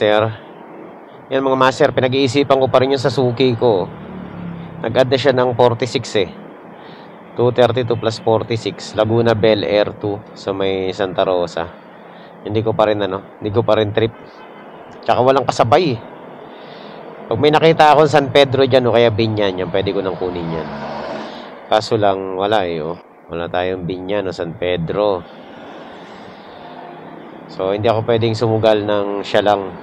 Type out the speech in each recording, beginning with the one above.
master. Yan mga master, pinag-iisipan ko pa rin yung Suzuki ko. Nag-add na siya ng 46 eh. 232 plus 46. Laguna Bel Air 2 sa may Santa Rosa. Hindi ko pa rin trip. Tsaka walang kasabay eh. Pag may nakita akong San Pedro dyan o kaya Binyan, yan, pwede ko nang kunin yan. Kaso lang, wala eh oh. Wala tayong Binyan o San Pedro. So, hindi ako pwedeng sumugal ng siya lang.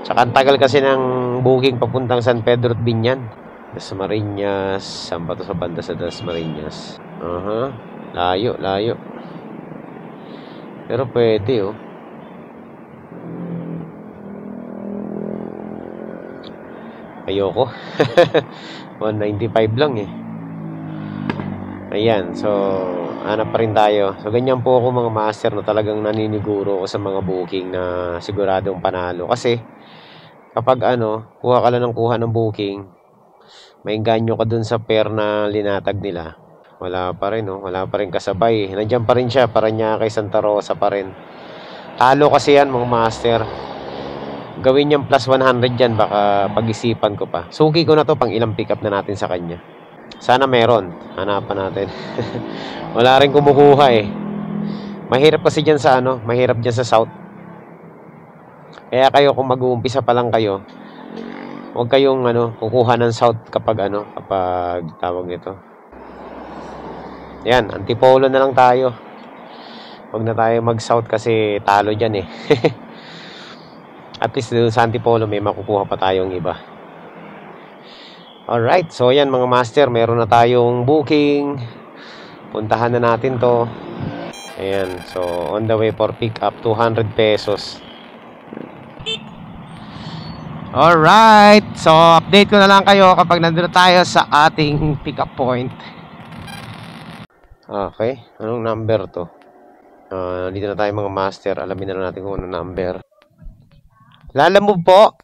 Tsaka ang tagal kasi ng booking papuntang San Pedro at Binyan. Dasmariñas. Saan pa to sa banda sa Dasmariñas? Layo, layo. Pero pwede oh. Ayoko. 195 lang eh. Ayan, so hanap pa rin tayo. So ganyan po ako mga master na talagang naniniguro ko sa mga booking na siguradong panalo. Kasi kapag kuha ka lang ng kuha ng booking, maingganyo ka dun sa pair na linatag nila. Wala pa rin wala pa rin kasabay. Nandiyan pa rin siya, Parañaque, Santa Rosa pa rin. Talo kasi yan mga master. Gawin yung plus 100 dyan, baka pag-isipan ko pa. Suki ko na to, pang ilang pick up na natin sa kanya. Sana meron. Hanapan natin. Wala rin kumukuha eh. Mahirap kasi dyan sa mahirap dyan sa south. Kaya kayo kung mag-uumpisa pa lang kayo, huwag kayong kukuha ng south kapag kapag tawag nito. Yan, antipolo na lang tayo. Huwag na tayo mag-south kasi talo dyan eh. At least sa antipolo may makukuha pa tayong iba. Alright, so yan mga master, meron na tayong booking. Puntahan na natin to. Ayan, so on the way for pick up, 200 pesos. Alright, so update ko na lang kayo kapag nandun na tayo sa ating pick up point. Okay, anong number to? Dito na tayo mga master, alamin na lang natin kung anong number. Lalamove po.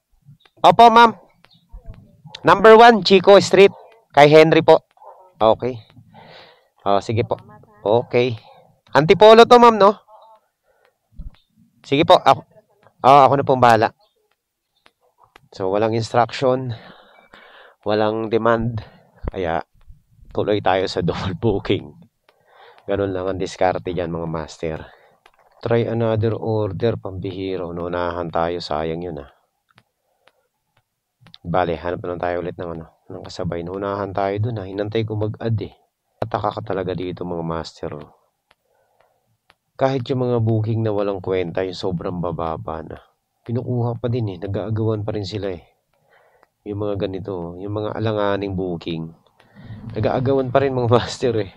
Opo ma'am. Number 1, Chico Street. Kay Henry po. Okay. Sige po. Okay. Antipolo to ma'am, no? Sige po. Ako na pong bahala. So, walang instruction. Walang demand. Kaya, tuloy tayo sa double booking. Ganun lang ang diskarte dyan mga master. Try another order, pambihiro. Unahan tayo, sayang yun Bale, hanap na tayo ulit ng ng kasabay. Unahan tayo dun Hinantay ko mag-add eh. Ataka ka talaga dito mga master. Kahit yung mga booking na walang kwenta, yung sobrang bababa na. Pinukuha pa din eh. Nag-aagawan pa rin sila eh. Yung mga ganito, yung mga alanganing booking. Nag-aagawan pa rin mga master eh.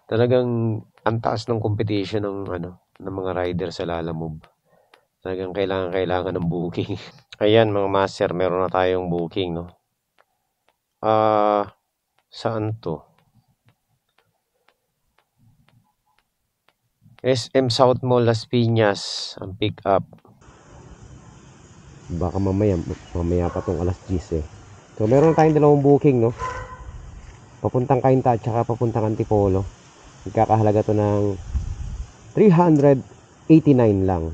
Talagang ang taas ng competition ng mga rider sa Lalamove. Talagang kailangan ng booking. Ayan mga master, meron na tayong booking, no? Saan to? SM South Mall, Las Piñas, ang pick up. Baka mamaya pa tong alas 10 eh. So meron na tayong dalawang booking, no? Papuntang Cainta at saka papuntang Antipolo. Magkakahalaga to ng 389 lang.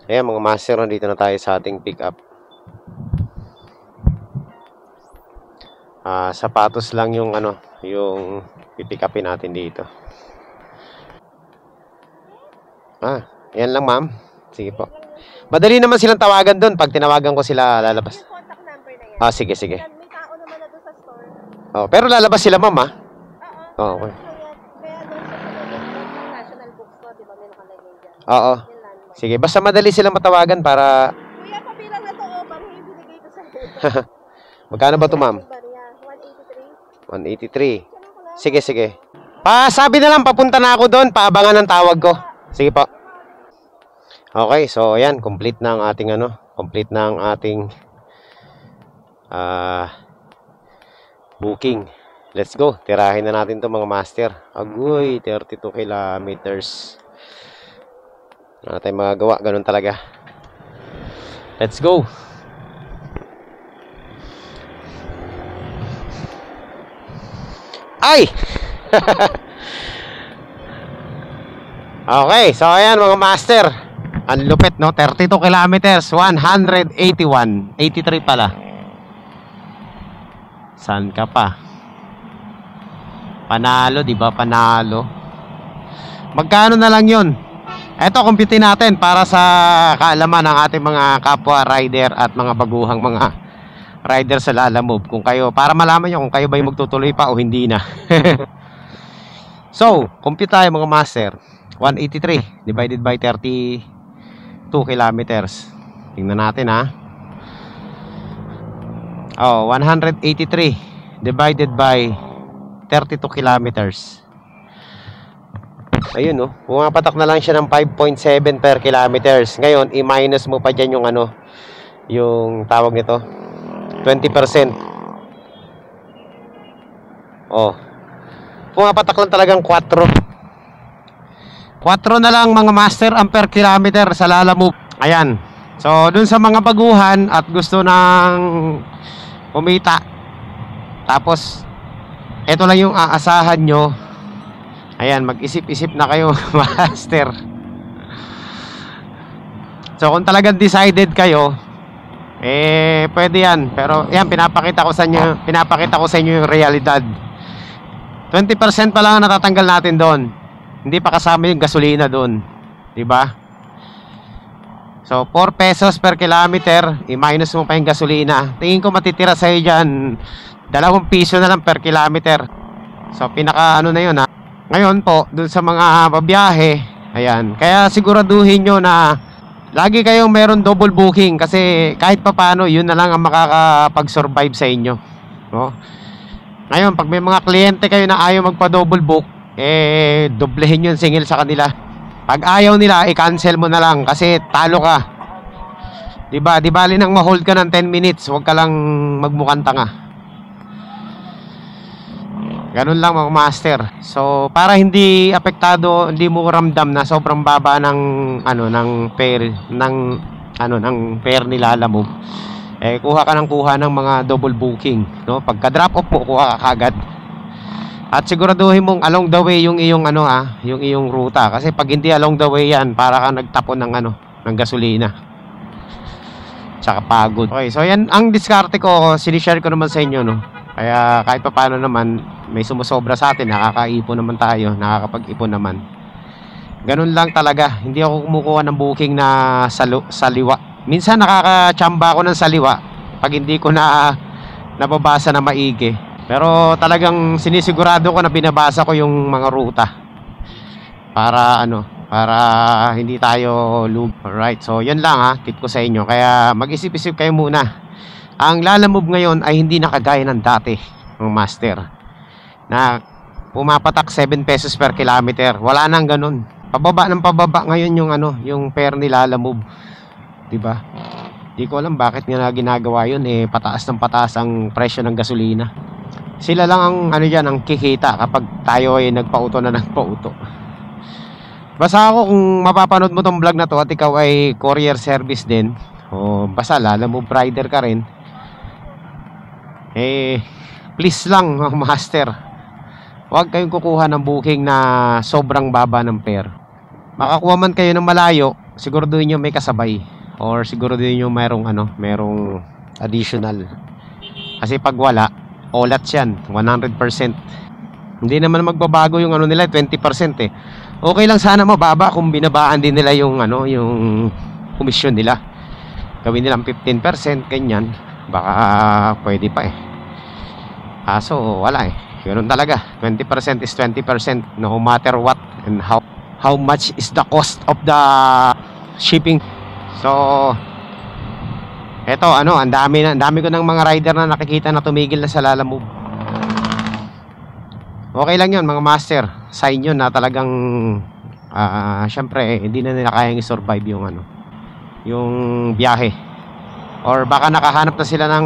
Ayan mga master, nandito na tayo sa ating pick up. Sapatos lang yung yung pipick upin natin dito. Yan lang ma'am. Sige po. Madali naman silang tawagan doon. Pag tinawagan ko sila, lalabas. Yung contact number na yan. Sige. May tao naman na doon sa store. Pero lalabas sila ma'am Okay. Kaya doon sa National Bookstore, di ba may nakalagay dyan? Oo. Sige, basta madali silang matawagan para... Kuya, pabilang na to, parang ibinigay ko sa Magkano ba ito ma'am? 183. 183. Sige. Sabi na lang, papunta na ako doon. Paabangan ng tawag ko. Sige po. Okay, so ayan, complete na ang ating booking. Let's go. Tirahin na natin 'to mga master. Agoy, 32 kilometers. Wala tayong magagawa, ganun talaga. Let's go. Ay! Okay, so ayan mga master. Ang lupit, no? 32 kilometers, 181. 83 pala. Saan ka pa? Panalo, di ba? Panalo. Magkano na lang yun? Eto, compute natin para sa kaalaman ng ating mga kapwa rider at mga baguhang mga rider sa Lalamove. Kung kayo, para malaman nyo kung kayo ba yung magtutuloy pa o hindi na. So, compute tayo mga master. 183 divided by 32 kilometers. Tingnan natin ha. Oh, 183 divided by 32 kilometers. Ayun, no? Pumapatak na lang siya ng 5.7 per kilometers. Ngayon, i-minus mo pa dyan yung ano, yung tawag nito, 20%. Oh. Pumapatak lang talagang 4. 4 na lang mga master ang per kilometer sa Lalamove. Ayan. So, dun sa mga baguhan at gusto ng kumita, tapos eto lang yung aasahan nyo. Ayan, mag-isip-isip na kayo, master. So, kung talagang decided kayo, pwede yan. Pero, yan, pinapakita ko sa inyo yung realidad. 20% pa lang ang natatanggal natin doon. Hindi pa kasama yung gasolina doon. Diba? So, 4 pesos per kilometer, i-minus mo pa yung gasolina. Tingin ko matitira sa'yo dyan, 2 piso na lang per kilometer. So, pinaka ano na yun ha. Ngayon po, dun sa mga babiyahe, ayan, kaya siguraduhin nyo na lagi kayong meron double booking kasi kahit papano, yun na lang ang makakapag-survive sa inyo, no? Ngayon, pag may mga kliyente kayo na ayaw magpa-double book, doblehin yung singil sa kanila. Pag ayaw nila, i-cancel mo na lang kasi talo ka. Diba? Di bali nang ma-hold ka ng 10 minutes, huwag ka lang magmukhang tanga. Ganun lang mga master. So, para hindi apektado, hindi mo ramdam na sobrang baba ng ano ng fare ng fare ni Lalamove. Kuha ka ng mga double booking, no? Pagka drop off mo, kuha ka kagad. At siguraduhin mong along the way yung iyong yung iyong ruta kasi pag hindi along the way yan, para kang nagtapon ng ng gasolina. Tsaka pagod. Okay, so yan ang diskarte ko, sinishare ko naman sa inyo, no. Kaya kahit pa paano naman may sumusobra sa atin, nakakaipon naman tayo, nakakapag-ipon naman. Ganun lang talaga. Hindi ako kumukuha ng booking na saliwa. Minsan nakakachamba ako ng saliwa pag hindi ko na nababasa na maigi. Pero talagang sinisigurado ko na binabasa ko yung mga ruta. Para para hindi tayo lug. Alright, so yan lang ha, tip ko sa inyo. Kaya mag-isip-isip kayo muna. Ang Lalamove ngayon ay hindi na kagaya ng dati, mga master, na pumapatak 7 pesos per kilometer. Wala nang ganun. Pababa ng pababa ngayon yung yung fare ni Lalamove. 'Di ba? Di ko alam bakit nga ginagawa 'yun, pataas ng pataas ang presyo ng gasolina. Sila lang ang ang kikita kapag tayo ay nagpauto na nagpauto. Basta ako, kung mapapanood mo tong vlog na to at ikaw ay courier service din, o basta Lalamove rider ka rin, please lang mga master, huwag kayong kukuha ng booking na sobrang baba ng fare. Makakuha man kayo ng malayo, siguraduhin nyo may kasabay, or siguraduhin nyo merong additional. Kasi pag wala, olat yan, 100%. Hindi naman magbabago yung nila, 20%. Okay lang sana mababa kung binabaan din nila yung yung komisyon nila. Gawin nilang 15%, ganyan. Baka pwede pa Kaso wala Ganun talaga. 20% is 20%, no matter what and how much is the cost of the shipping. So eto ang dami ko ng mga rider na nakikita na tumigil na sa Lalamove. Okay lang yun mga master. Sign yun na talagang syempre hindi na nila kayang i-survive yung biyahe. Or baka nakahanap na sila ng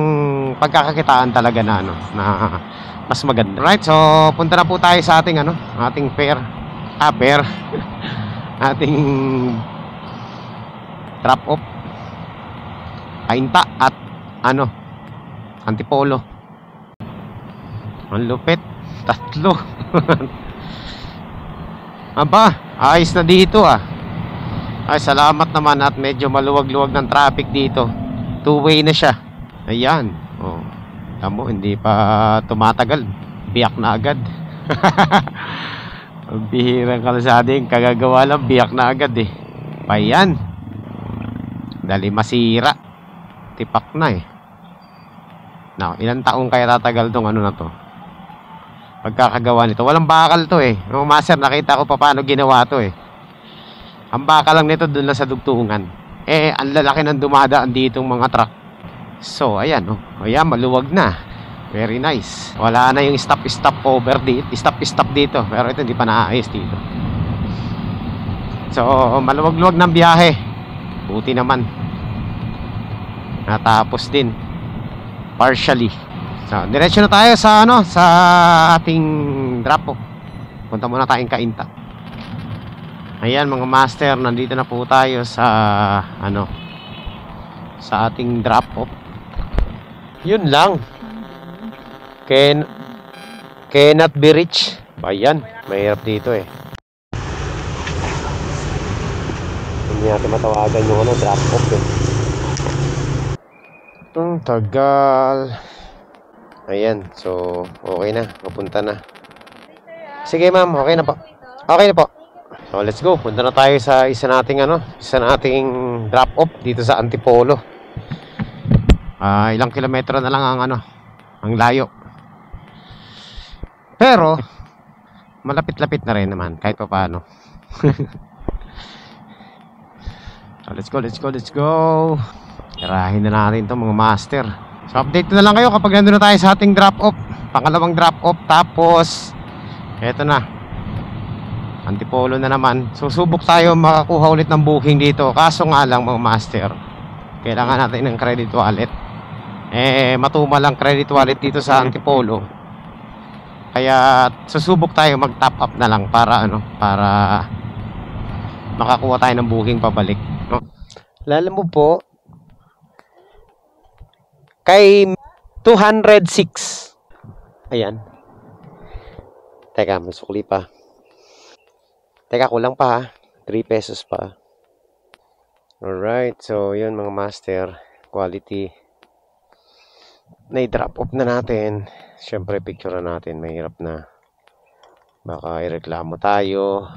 pagkakakitaan talaga na na mas maganda. Right, so punta na po tayo sa ating ating fare. Ating drop off. Kainta at Antipolo. Ang lupit. 3. Aba, ayos na dito Ay, salamat naman at medyo maluwag-luwag ng traffic dito. Two-way na siya. Ayan. Oh. Tamo, hindi pa tumatagal. Biyak na agad. Ang bihirang kalsada yung kagagawa lang, biyak na agad eh. Ayan. Dali masira. Tipak na eh. Now, ilang taong kaya tatagal tong ano na to? Pagkakagawa nito. Walang bakal to eh. Mga master, nakita ko pa paano ginawa to eh. Ang bakal lang nito doon lang sa dugtungan. Eh, ang lalaki ng dumadaan ditong mga truck. So, ayan oh. Ayan, maluwag na. Very nice. Wala na yung stop over dito. Stop dito. Pero ito hindi pa naayos dito. So, maluwag-luwag ng biyahe. Buti naman. Natapos din. Partially. So, diretso na tayo sa ano, sa ating drop-off. Punta muna tayong Cainta. Ayan mga master, nandito na po tayo sa ano, sa ating drop-off. Yun lang. Cannot be reached. Ayan, mahirap dito eh. Hindi natin matawagan yung ano, drop-off eh. Ang tagal. Ayan, so okay na, papunta na. Sige ma'am, okay na po. Okay na po. So let's go, punta na tayo sa isa nating drop-off dito sa Antipolo. Ilang kilometro na lang ang ano, ang layo. Pero malapit-lapit na rin naman kahit pa paano. So let's go. Tirahin na natin to mga master. So update na lang kayo kapag nandun na tayo sa ating drop-off. Pangalawang drop-off. Tapos eto na, Antipolo na naman. Susubok tayo makakuha ulit ng booking dito. Kaso nga lang mga master, kailangan natin ng credit wallet. Matuma lang credit wallet dito sa Antipolo. Kaya susubok tayo mag top up na lang para ano, para makakuha tayo ng booking pabalik. Lala mo po kay 206. Ayan. Teka, may sukli pa. Teka, kulang pa ha. 3 pesos pa. Alright, so yun mga master. Quality. Na-drop off na natin. Siyempre, picture na natin. Mahirap na. Baka ireklamo tayo.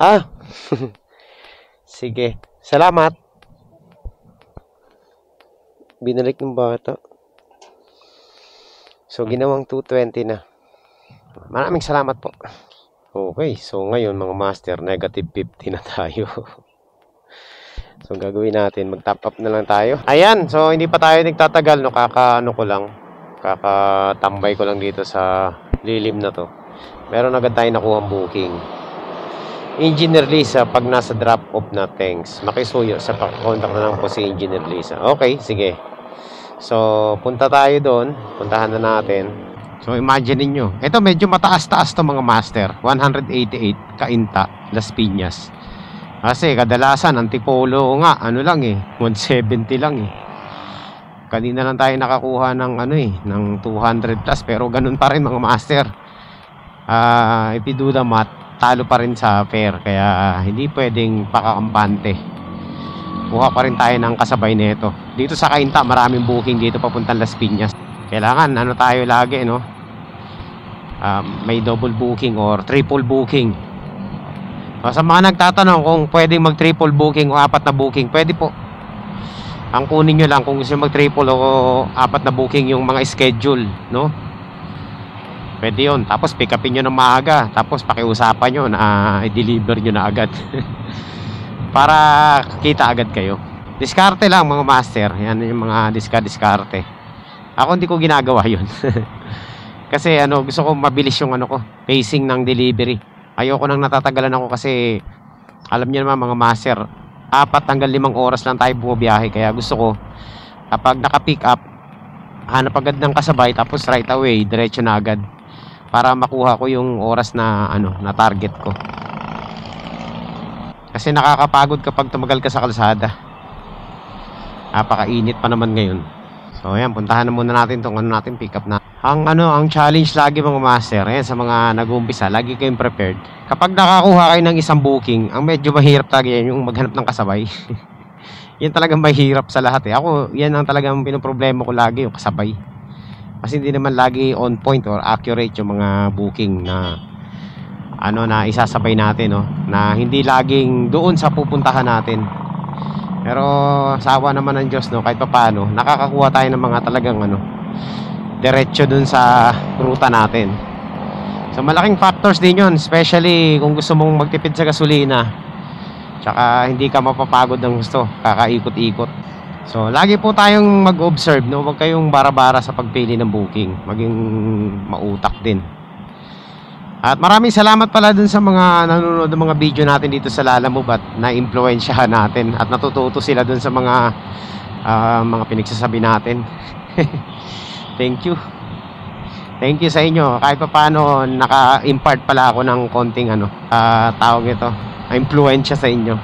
Ah! Sige. Salamat. Binalik ng bata. So, ginawang 220 na. Maraming salamat po. Okay, so ngayon mga master, negative 50 na tayo. So, gagawin natin, mag-top up na lang tayo. Ayan, so hindi pa tayo nagtatagal, no? Kakatambay ko lang dito sa lilim na to. Meron agad tayo nakuhang booking. Engineer Lisa, pag nasa drop-off na, thanks. Makisuyo sa contact na lang po si Engineer Lisa. Okay, sige. So, punta tayo doon. Puntahan na natin. So, imagine niyo. Ito medyo mataas-taas to mga master. 188, Cainta, Las Piñas. Kasi kadalasan, Antipolo nga, ano lang eh. 170 lang eh. Kanina lang tayo nakakuha ng ano eh, ng 200 plus. Pero ganun pa rin mga master. If you do the math, talo pa rin sa fare. Kaya hindi pwedeng pakakampante. Kuha pa rin tayo ng kasabay nito. Dito sa Cainta, maraming booking dito papuntang Las Piñas. Kailangan ano tayo lagi, no? May double booking or triple booking. So, sa mga nagtatanong kung pwedeng mag triple booking o apat na booking, pwede po. Ang kunin nyo lang kung gusto mag triple o apat na booking yung mga schedule, no? Pwede yun. Tapos pick upin nyo ng maaga. Tapos pakiusapan nyo na i-deliver nyo na agad. Para kita agad kayo. Diskarte lang mga master. Yan yung mga diskarte. Ako hindi ko ginagawa yun. Kasi ano, gusto ko mabilis yung ano ko, pacing ng delivery. Ayoko nang natatagalan ako kasi alam niyo naman mga master, 4 hanggang 5 oras lang tayo bumibiyahe. Kaya gusto ko kapag naka-pick up, hanap agad ng kasabay tapos right away, diretso na agad. Para makuha ko yung oras na ano, na target ko. Kasi nakakapagod kapag tumagal ka sa kalsada. Napakainit pa naman ngayon. So ayan, puntahan na muna natin tong ano natin, pick up na. ang challenge lagi mga master, ayan, sa mga nag-uumpisa, lagi kayong prepared. Kapag nakakuha kayo ng isang booking, ang medyo mahirap talaga yan, yung maghanap ng kasabay. Yan talagang mahirap sa lahat eh. Ako, yan ang talagang pinoproblema ko lagi, yung kasabay. Kasi hindi naman lagi on point or accurate yung mga booking na na isasabay natin, no? Na hindi laging doon sa pupuntahan natin. Pero sa awa naman ng Diyos, no, kahit papaano, nakakakuha tayo ng mga talagang diretso dun sa ruta natin. So malaking factors din yun, especially kung gusto mong magtipid sa gasolina, tsaka hindi ka mapapagod ng gusto kakaikot-ikot. So lagi po tayong mag-observe, no? Huwag kayong bara-bara sa pagpili ng booking, maging mautak din. At maraming salamat pala dun sa mga nanonood ng mga video natin dito sa Lalamove at na-impluwensyahan natin at natututo sila dun sa mga pinagsasabi natin. Thank you. Thank you sa inyo. Kahit pa paano naka-impart pala ako ng konting tawag ito, impluwensya sa inyo.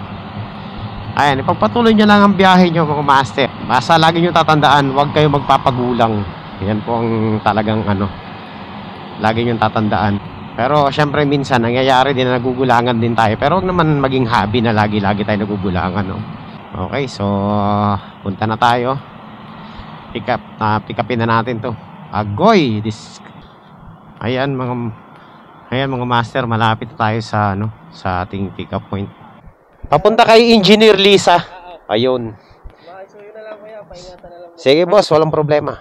Ayan, ipagpatuloy nyo lang ang biyahe nyo mga master. Basta lagi nyo tatandaan, huwag kayo magpapagulang. Yan po ang talagang lagi nyo tatandaan. Pero syempre minsan nangyayari din na nagugulangan din tayo. Pero huwag naman maging hobby na lagi-lagi tayo nagugulangan, no? Okay, so punta na tayo. Pick upin na natin to. Agoy, ayan mga master, malapit tayo sa sa ating pick up point. Papunta kay Engineer Lisa. Ayun. Sige boss, walang problema.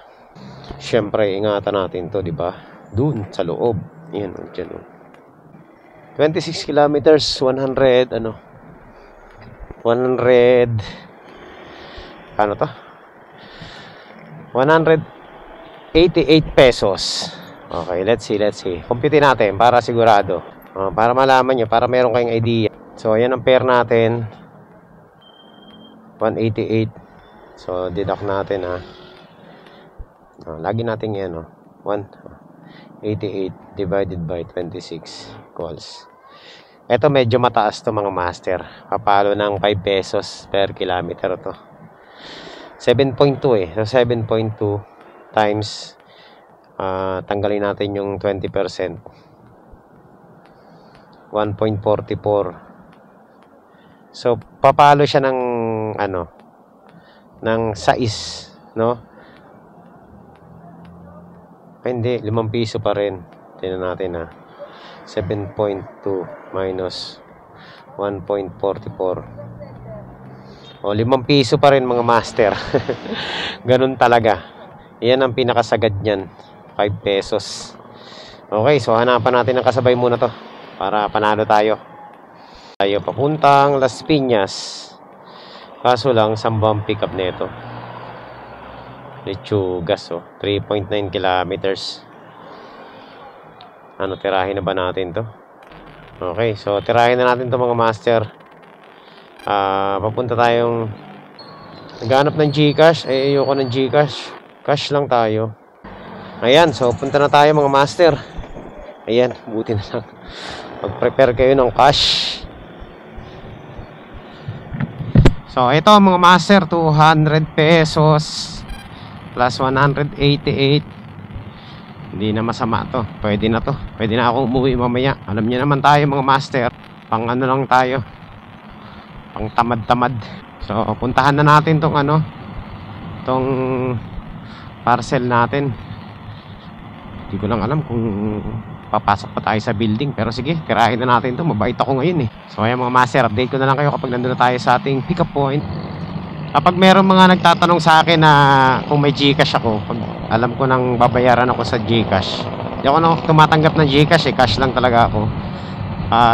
Syempre ingatan natin to, di ba? Doon sa loob. Yan, diyan. 26 kilometers, 100 100 ano to? 188 pesos. Okay, let's see. Compute natin para sigurado. Para malaman nyo, para meron kayong idea. So, ayan ang fare natin. 188. So, deduct natin lagi natin yan 188 divided by 26 equals. Ito medyo mataas to mga master. Papalo ng 5 pesos per kilometer to. 7.2 So 7.2 times tanggalin natin yung 20%. 1.44. So papalo siya ng ng 6, no? Hindi, 5 piso pa rin. Tingnan natin 7.2 minus 1.44. O, 5 piso pa rin mga master. Ganun talaga. Yan ang pinakasagad niyan. 5 pesos. Okay, so hanapan natin ng kasabay muna to para panalo tayo. Tayo papuntang Las Piñas. Kaso lang, sambang pick up nito. Lechugas, 3.9 kilometers. Tirahin na ba natin to? Okay, so tirahin na natin to mga master. Papunta tayong naghanap ng GCash. Ayoko ng GCash. Cash lang tayo. Ayan, so punta na tayo mga master. Ayan, buti na lang mag-prepare kayo ng cash. So ito mga master, 200 pesos plus 188. Hindi na masama to. Pwede na to. Pwede na akong umuwi mamaya. Alam niyo naman tayo mga master, pang lang tayo, pang tamad-tamad. So puntahan na natin tong tong parcel natin. Hindi ko lang alam kung papasok pa tayo sa building, pero sige, tirahin na natin to. Mabait ako ngayon So ayan mga master, update ko na lang kayo kapag nandun na tayo sa ating pick up point. Kapag meron mga nagtatanong sa akin na kung may GCash ako, pag alam ko nang babayaran ako sa GCash, hindi ako tumatanggap ng GCash cash lang talaga ako.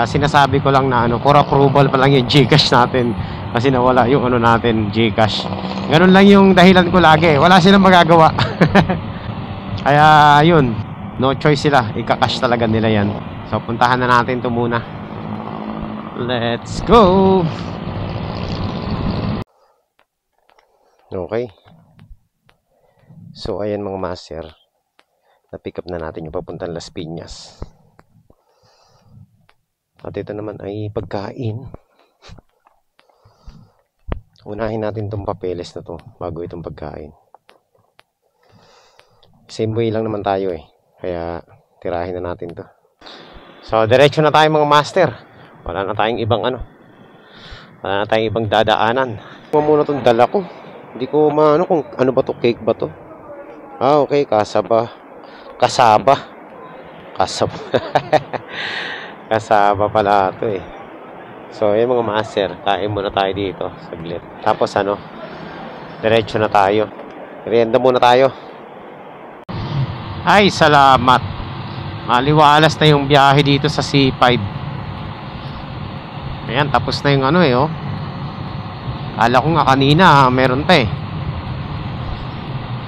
Sinasabi ko lang na for approval pa lang yung GCash natin kasi nawala yung natin GCash. Ganun lang yung dahilan ko lagi. Wala silang magagawa. Kaya yun, no choice sila, ika-cash talaga nila yan. So puntahan na natin to muna. Let's go. Okay. So ayan mga master, na-pick up na natin yung papuntang Las Piñas. At ito naman ay pagkain. Unahin natin itong papeles na to bago itong pagkain. Same way lang naman tayo eh. Kaya tirahin na natin to. So diretso na tayo mga master. Wala na tayong ibang ano. Wala na tayong ibang dadaanan. Muna itong dala ko. Hindi ko maano kung ano ba to, cake ba to. Ah okay, kasaba. Kasaba Kasaba pala to eh. So yung mga master, kain muna tayo dito saglit. Tapos ano, diretso na tayo. Merienda muna tayo. Ay salamat. Maliwalas na yung biyahe dito sa C5. Ayan, tapos na yung ano eh oh. Kala ko nga kanina meron pa eh.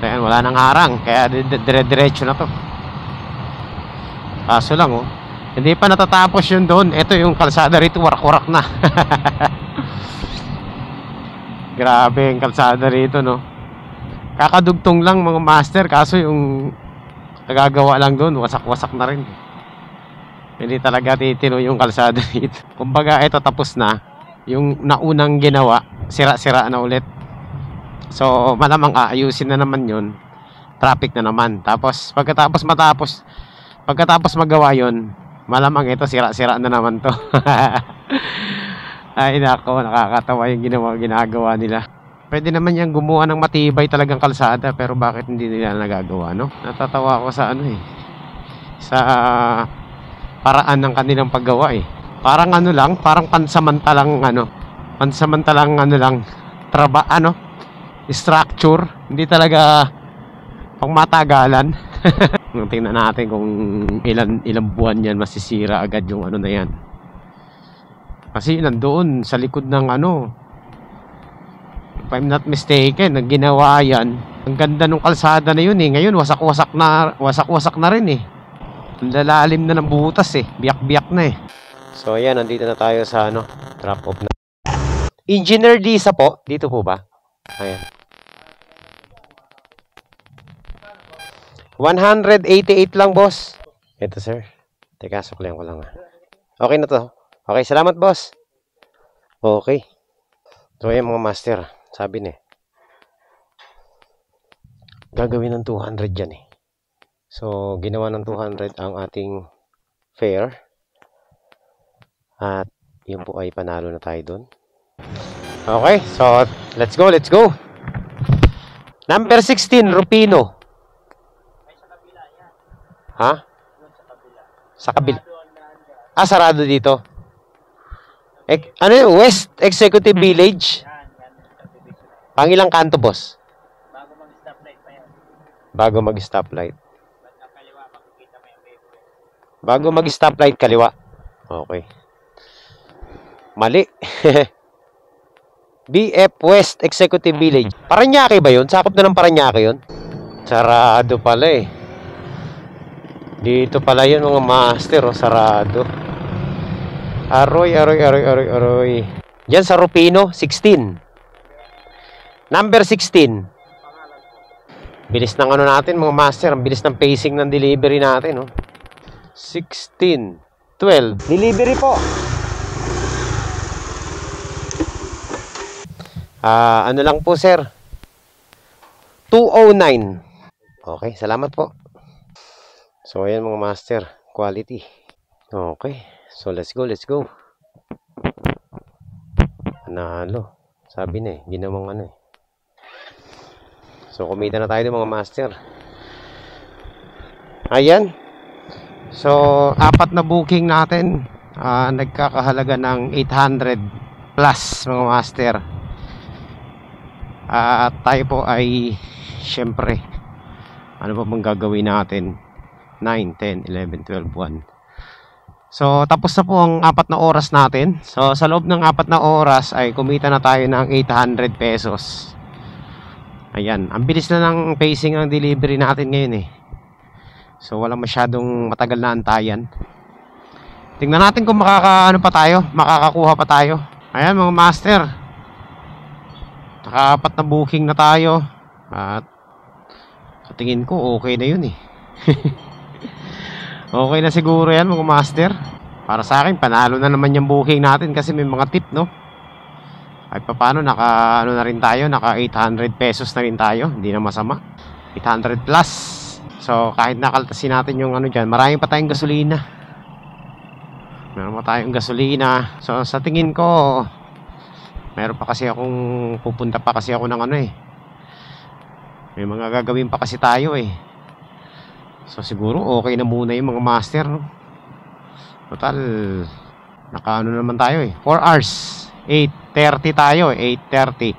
Ayan, wala nang harang. Kaya dire-diretso na to. Kaso lang oh, hindi pa natatapos yun doon. Ito yung kalsada rito, warak-warak na. Grabe yung kalsada rito no. Kakadugtong lang mga master. Kaso yung nagagawa lang doon, wasak-wasak na rin. Hindi talaga titino yung kalsada rito. Kumbaga ito tapos na. Yung naunang ginawa, sira-sira na ulit. So malamang aayusin na naman yun. Traffic na naman. Tapos pagkatapos magawa yun, malamang ito sira-sira na naman to. Ay nako, nakakatawa yung ginagawa nila. Pwede naman yan gumawa ng matibay talagang kalsada, pero bakit hindi nila nagagawa, no? Natatawa ako sa ano eh, sa paraan ng kanilang paggawa eh. Parang ano lang, parang pansamantalang ano lang, structure, hindi talaga pang matagalan. Tingnan natin kung ilang buwan yan masisira agad yung ano na yan. Kasi nandoon sa likod ng ano, if I'm not mistaken, nang ginawa yan, ang ganda ng kalsada na yun eh. Ngayon wasak-wasak na rin eh. Ang lalalim na ng butas eh, biyak-biyak na eh. So ayan, nandito na tayo sa ano, drop off na. Engineer Disa po, dito po ba? Ayan. 188 lang, boss. Ito, sir. Teka, suklihan ko lang. Okay na to. Okay, salamat, boss. Okay. So, ayan mga master. Sabi na eh. Gagawin ng 200 dyan eh. So, ginawa ng 200 ang ating fare. At, yun po ay panalo na tayo doon. Okay, so, let's go. Number 16, Rupino. Ha? Sa kabila. Ah, sarado dito. Ano yun? West Executive Village? Pangilang kanto, boss? Bago mag-stoplight. Bago mag-stoplight, kaliwa. Okay. Mali. BF West Executive Village. Paranaque ba yun? Sakop na ng Paranaque yun? Sarado pala eh. Dito pala yun mga master, oh, sarado. Aroy. Diyan sa Rupino, 16. Number 16. Bilis ng ano natin mga master. Ang bilis ng pacing ng delivery natin, oh. 16, 12. Delivery po. Ano lang po, sir? 209. Okay, salamat po. So, ayan mga master, quality. Okay, so let's go. Nanalo. Sabi na eh, ginawang ano eh. So, kumita na tayo ng mga master. Ayan. So, 4 na booking natin. Nagkakahalaga ng 800 plus mga master. At tayo po ay syempre, ano pa bang gagawin natin? 9, 10, 11, 12, 1. So tapos na po ang 4 na oras natin. So sa loob ng 4 na oras ay kumita na tayo ng 800 pesos. Ayan, ang bilis na ng pacing ng delivery natin ngayon eh. So wala masyadong matagal na antayan. Tingnan natin kung makakakuha pa tayo. Ayan mga master, naka-4 na booking na tayo. At tingin ko okay na yun eh. Okay na siguro yan mga master. Para sa akin, panalo na naman yung booking natin kasi may mga tip, no? Ay paano, naka 800 pesos na rin tayo. Hindi na masama. 800 plus. So kahit nakaltasin natin yung ano dyan, marami pa tayong gasolina. Meron pa tayong gasolina. So sa tingin ko, meron pa kasi akong pupunta pa kasi ako ng ano eh. May mga gagawin pa kasi tayo eh. So siguro okay na muna yung mga master, no? Total, nakaano naman tayo eh. 4 hours. 8:30 tayo eh. 8:30,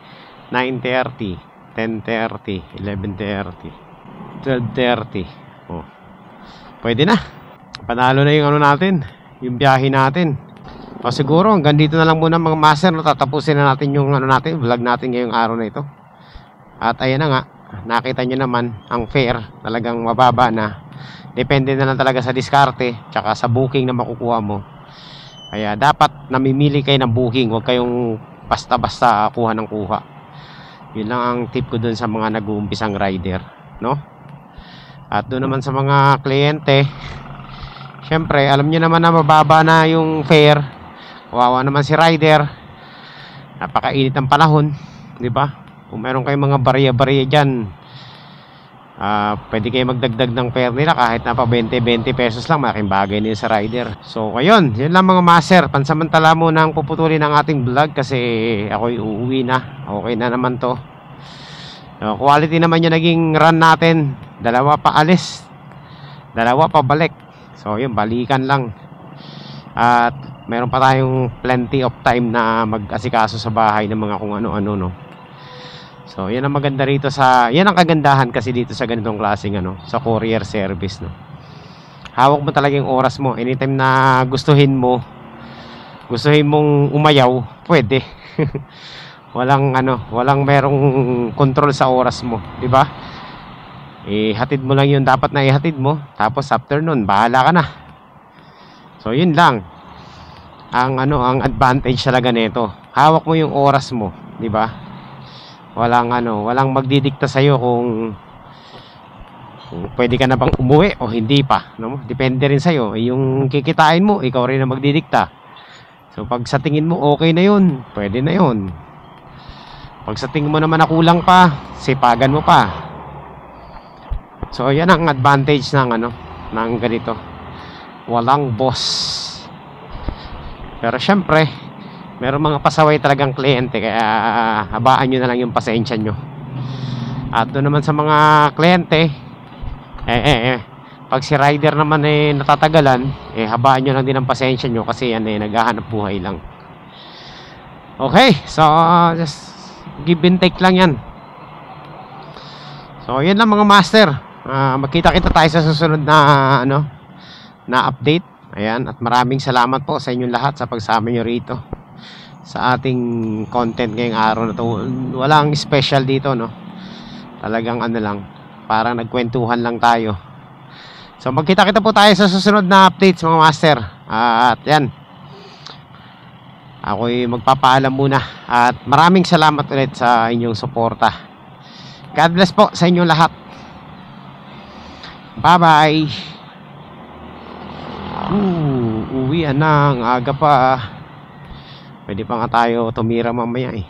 9:30, 10:30, 11:30, 12:30. Oh. Pwede na. Panalo na yung ano natin, yung biyahe natin. O siguro hanggang dito na lang muna mga master, no? Tatapusin na natin yung ano natin, vlog natin ngayong araw na ito. At ayan na nga, nakita nyo naman ang fare talagang mababa na. Depende na lang talaga sa diskarte tsaka sa booking na makukuha mo. Kaya dapat namimili kayo ng booking, huwag kayong basta-basta kuha ng kuha. Yun lang ang tip ko dun sa mga nag-uumpisang rider, no? At doon naman sa mga kliyente, syempre alam nyo naman na mababa na yung fare. Kawawa naman si rider, napakainit ang panahon, di ba? Kung meron kayong mga barya-barya dyan, pwede kayo magdagdag ng fare nila kahit na pa 20 pesos lang, malaking bagay nila sa rider. So ayun, yun lang mga master. Pansamantala muna ang puputulin ng ating vlog kasi ako'y uuwi na. Okay na naman to. Quality naman yung naging run natin. 2 pa alis, 2 pa balik. So yun, balikan lang. At meron pa tayong plenty of time na mag-asikaso sa bahay ng mga kung ano-ano, no. So, yan ang maganda rito yan ang kagandahan kasi dito sa ganitong klaseng ano, sa courier service, no. Hawak mo talaga yung oras mo. Anytime na gustuhin mong umayaw, pwede. walang merong control sa oras mo, 'di ba? Hatid mo lang yung dapat na ihatid mo, tapos after nun, bahala ka na. So, yun lang. Ang advantage talaga nito. Hawak mo yung oras mo, 'di ba? Walang magdidikta sa iyo kung pwede ka na bang umuwi o hindi pa, no? Depende rin sa iyo. Yung kikitain mo, ikaw rin ang magdidikta. So pag sa tingin mo okay na 'yun, pwede na 'yun. Pag sa tingin mo naman na kulang pa, sipagan mo pa. So yan ang advantage ng ganito. Walang boss. Pero syempre, meron mga pasaway talagang kliyente, kaya habaan nyo na lang yung pasensya nyo. At doon naman sa mga kliyente, pag si rider naman natatagalan, habaan nyo lang din ang pasensya nyo kasi naghahanap buhay lang. Okay, so just give and take lang yan. So yan lang mga master. Magkita-kita tayo sa susunod na update. Ayan, at maraming salamat po sa inyong lahat sa pagsama nyo rito sa ating content ngayong araw na to. Walang special dito, no. Talagang lang, parang nagkwentuhan lang tayo. So magkita-kita po tayo sa susunod na updates mga master. At yan, ako'y magpapaalam muna. At maraming salamat ulit sa inyong suporta. God bless po sa inyong lahat. Bye bye. Uwian na, ang aga pa. Pwede pa nga tayo tumira mamaya eh.